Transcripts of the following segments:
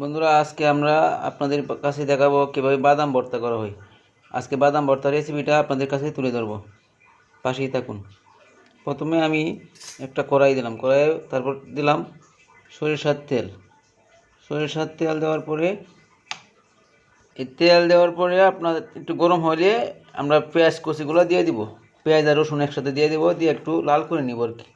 বন্ধুরা, আজকে আমরা আপনাদের কাছে দেখাবো কিভাবে বাদাম ভর্তা করা হয়। আজকে বাদাম ভর্তা রেসিপিটা আপনাদের কাছে তুলে ধরবো, পাশেই থাকুন। প্রথমে আমি একটা কড়াই দিলাম, তারপর দিলাম সরিষার তেল দেওয়ার পরে আপনার একটু গরম হলে আমরা পেঁয়াজ কচিগুলো দিয়ে দিব। পেঁয়াজ আর রসুন একসাথে দিয়ে দিব, দিয়ে একটু লাল করে নিব আর কি।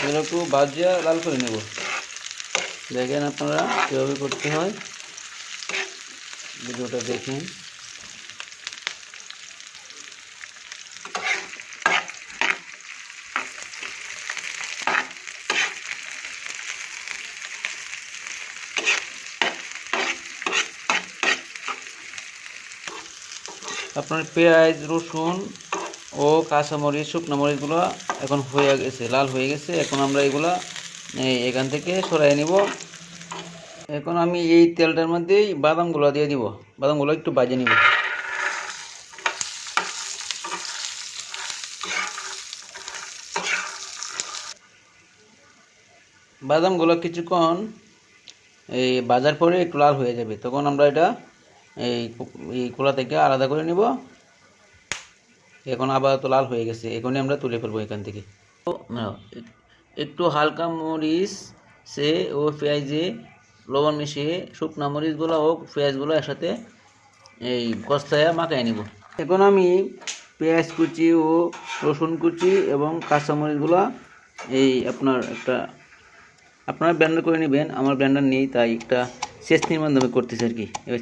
এগুলো একটু ভাজিয়া লাল করে নেব। দেখেন আপনারা কীভাবে করতে হয়, ভিডিওটা দেখেন। আপনার পেঁয়াজ রসুন ও কাঁচামরিচ শুকনো মরিচগুলো এখন হয়ে গেছে, লাল হয়ে গেছে। এখন আমরা এগুলা এখান থেকে সরাই নিব। এখন আমি এই তেলটার মধ্যেই বাদামগুলো দিয়ে দিব, বাদামগুলো একটু ভাজে নিব। বাদামগুলো কিছুক্ষণ এই ভাজার পরে একটু লাল হয়ে যাবে, তখন আমরা এটা এই কোলা থেকে আলাদা করে নিব। এখন আবার তো লাল হয়ে গেছে, এখনই আমরা তুলে ফেলবো এখান থেকে। একটু হালকা মরিচ সে ও পেঁয়াজে লবণ মিশিয়ে শুকনা মরিচগুলো ও পেঁয়াজগুলো একসাথে এই কষায়া মাখায় নিব। এখন আমি পেঁয়াজ কুচি ও রসুন কুচি এবং কাঁচামরিচগুলো আপনারা ব্লেন্ডার করে নেবেন। আমার ব্লেন্ডার নেই, তাই একটা ছেঁচনির মাধ্যমে করতেছি আর কি। এবার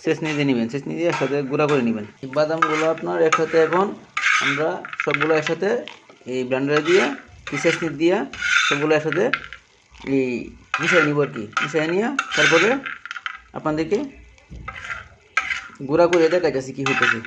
ছেঁচনি দিয়ে নেবেন, ছেঁচনি দিয়ে একসাথে গুঁড়া করে নেবেন। এই বাদামগুলো আপনার একসাথে এখন আমরা সবগুলো একসাথে এই ব্লেন্ডারে দিয়ে ছেঁচনি দিয়ে সবগুলো একসাথে এই মিশিয়ে নিব আর কি। মিশিয়ে নিয়ে তারপরে আপনাদেরকে গুঁড়া করে দেখা যাচ্ছে কী হইতেছে।